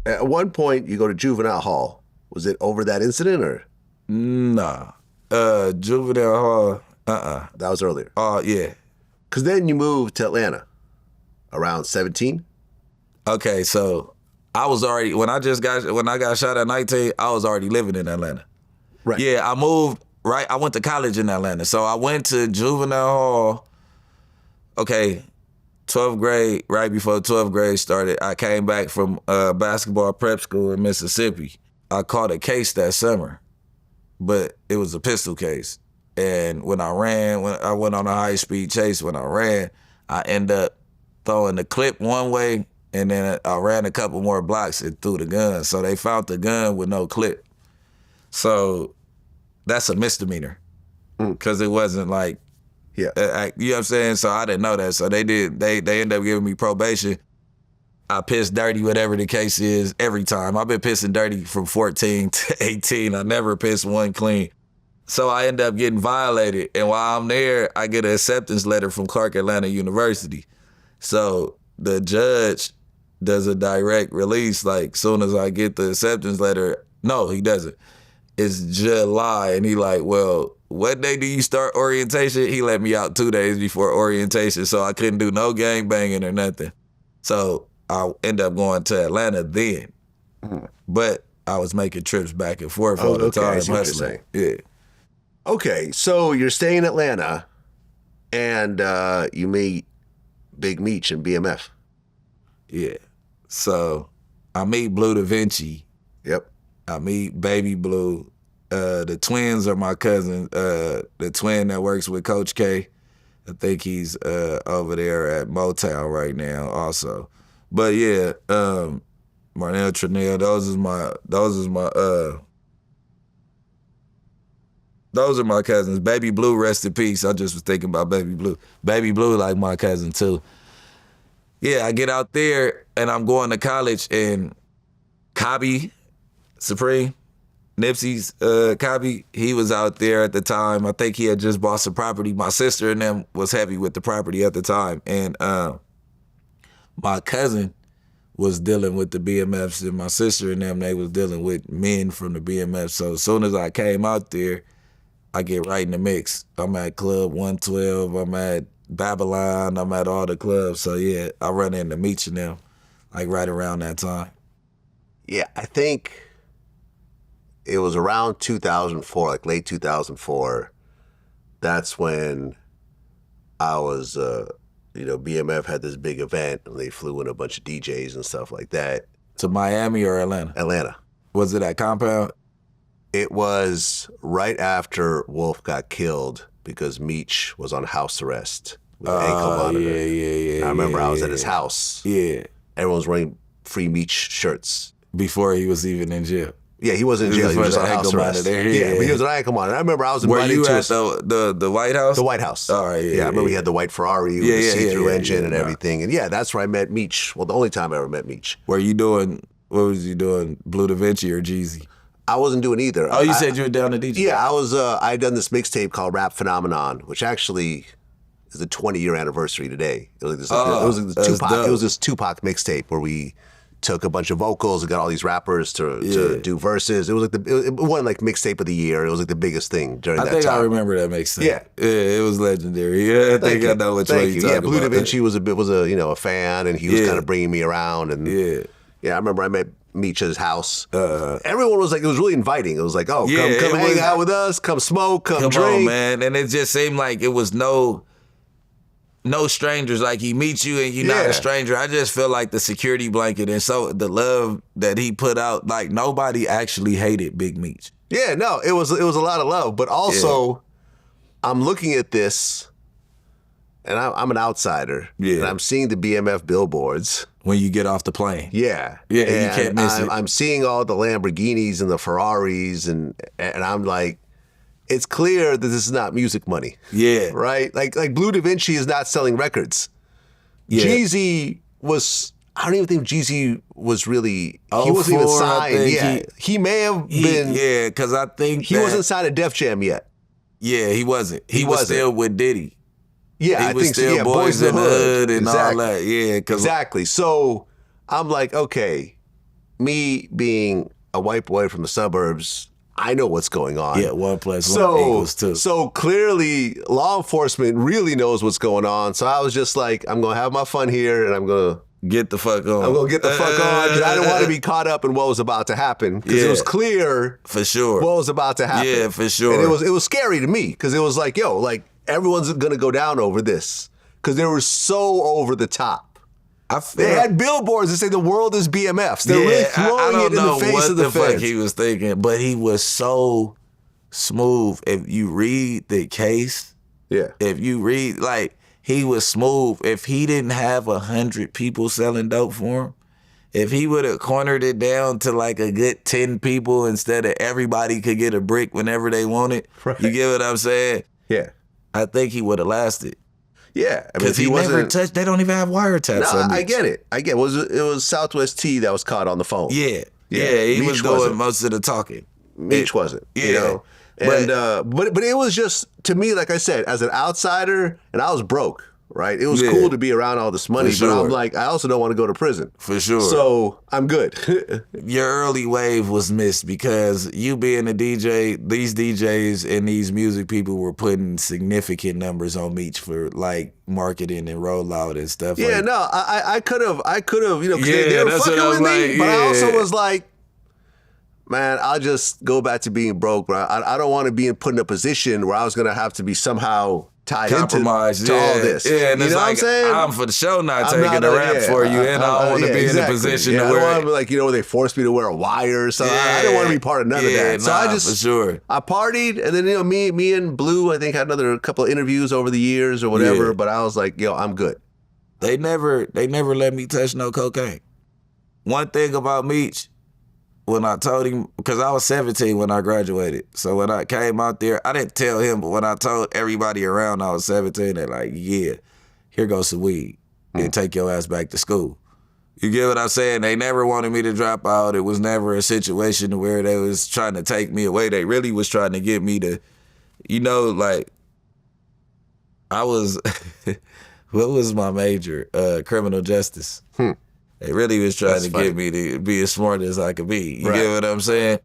At one point, you go to juvenile hall. Was it over that incident or? Nah. Juvenile hall, That was earlier. Yeah. Because then you moved to Atlanta around 17? Okay, so I was already, when I got shot at 19, I was already living in Atlanta. Right. Yeah, I moved, right? I went to college in Atlanta. So I went to juvenile hall, okay, 12th grade, right before 12th grade started. I came back from basketball prep school in Mississippi. I caught a case that summer, but it was a pistol case. And when I went on a high-speed chase, when I ran, I ended up throwing the clip one way, and then I ran a couple more blocks and threw the gun. So they found the gun with no clip. So that's a misdemeanor because it wasn't like, you know what I'm saying? So I didn't know that. So they ended up giving me probation. I pissed dirty, whatever the case is, every time. I've been pissing dirty from 14 to 18. I never pissed one clean. So I end up getting violated. And while I'm there, I get an acceptance letter from Clark Atlanta University. So the judge does a direct release, like, soon as I get the acceptance letter. No, he doesn't. It's July, and he like, well, what day do you start orientation? He let me out 2 days before orientation, so I couldn't do no gang banging or nothing. So I end up going to Atlanta then. But I was making trips back and forth all the time. Hustling. Yeah. Okay, so you're staying in Atlanta, and you meet Big Meech and BMF. Yeah. So I meet Bleu DaVinci. Yep. I meet Baby Blue. The twins are my cousins. The twin that works with Coach K, I think he's over there at Motown right now also. But yeah, Marnell Tranell, those are my cousins. Baby Blue, rest in peace. I just was thinking about Baby Blue. Baby Blue like my cousin too. Yeah, I get out there and I'm going to college, and Cobby Supreme, Nipsey's Cobby, he was out there at the time. I think he had just bought some property. My sister and them was heavy with the property at the time. And my cousin was dealing with the BMFs, and my sister and them, they was dealing with men from the BMF. So as soon as I came out there, I get right in the mix. I'm at Club 112, I'm at Babylon, I'm at all the clubs. So yeah, I run into Meech and them like right around that time. Yeah, I think it was around 2004, like late 2004. That's when I was, BMF had this big event, and they flew in a bunch of DJs and stuff like that. To Miami or Atlanta? Atlanta. Was it at Compound? It was right after Wolf got killed because Meech was on house arrest with an ankle monitor. Yeah. I remember I was at his house. Yeah. Everyone was wearing free Meech shirts. Before he was even in jail. Yeah, he wasn't in jail. He was just on house arrest. Yeah, but he was an ankle monitor. I remember I was invited to. Were you at the White House? The White House. All right, yeah. I remember we had the white Ferrari with the see-through engine and everything. And yeah, that's where I met Meech. Well, the only time I ever met Meech. What was you doing, Bleu DaVinci or Jeezy? I wasn't doing either. Oh, you said you were down to DJ? Yeah, I had done this mixtape called Rap Phenomenon, which actually is the 20-year anniversary today. It was this Tupac mixtape where we took a bunch of vocals and got all these rappers to do verses. It was like it wasn't like mixtape of the year. It was like the biggest thing during that time. I think I remember that mixtape. Yeah, it was legendary. Yeah, I think I know which one you're talking about. Bleu DaVinci was a fan, and he was kind of bringing me around. And I remember I met Meech at his house. Everyone was like, it was really inviting. It was like, come hang out with us, come smoke, come drink. Come on, man. And it just seemed like it was no strangers. Like, he meets you and you're not a stranger. I just feel like the security blanket, and so the love that he put out, like, nobody actually hated Big Meech. Yeah, no, it was a lot of love. But also, I'm looking at this, and I'm an outsider. Yeah. And I'm seeing the BMF billboards. When you get off the plane. Yeah. Yeah, and you can't miss it. I'm seeing all the Lamborghinis and the Ferraris, and I'm like, it's clear that this is not music money. Yeah. Right? Like Bleu DaVinci is not selling records. Yeah. Jeezy was, I don't even think Jeezy was really, he wasn't even signed. He may have been. Yeah, because I think he wasn't signed to Def Jam yet. Yeah, he wasn't. He was still with Diddy. Yeah, I think so. Yeah, Boys in the Hood and all that. Yeah, exactly. So I'm like, okay, me being a white boy from the suburbs, I know what's going on. Yeah, 1 + 1 equals 2. So clearly, law enforcement really knows what's going on. So I was just like, I'm going to have my fun here, and I'm going to get the fuck on. I'm going to get the fuck on, because I didn't want to be caught up in what was about to happen. Because it was clear for sure what was about to happen. Yeah, for sure. And it was scary to me, because it was like, yo, like, everyone's going to go down over this. Because they were so over the top. They had billboards that say the world is BMFs. They're really throwing it in the face of the feds. Fuck he was thinking, but he was so smooth. If you read the case, if you read, like, he was smooth. If he didn't have 100 people selling dope for him, if he would have cornered it down to like a good 10 people instead of everybody could get a brick whenever they wanted, you get what I'm saying? Yeah. I think he would have lasted. Yeah, because he never touched. They don't even have wiretaps. No, I get it. It was Southwest T that was caught on the phone. Yeah. He was doing most of the talking. Meech wasn't. Yeah. You know? And but it was just, to me, like I said, as an outsider, and I was broke. Right, it was cool to be around all this money, but I'm like, I also don't want to go to prison. For sure. So I'm good. Your early wave was missed because you being a DJ, these DJs and these music people were putting significant numbers on Meech for like marketing and rollout and stuff. Yeah, like, no, I could have, you know, because they were fucking with me, but I also was like, man, I'll just go back to being broke, bro. I don't want to be put in a position where I was gonna have to be somehow tied into all this. Yeah, and you it's know like, what I'm saying? I'm for the show not taking a rap for you, and I don't want to be in a position to I where... don't want to be like, you know, where they forced me to wear a wire or something. I didn't want to be part of none of that. So I just... for sure. I partied, and then, you know, me and Bleu, I think, had another couple of interviews over the years or whatever, but I was like, yo, I'm good. They never let me touch no cocaine. One thing about Meech, when I told him, because I was 17 when I graduated. So when I came out there, I didn't tell him, but when I told everybody around I was 17, they're like, yeah, here goes some weed and take your ass back to school. You get what I'm saying? They never wanted me to drop out. It was never a situation where they was trying to take me away. They really was trying to get me to, you know, like, I was, what was my major? Criminal justice. They really was trying to get me to be as smart as I could be. You get what I'm saying?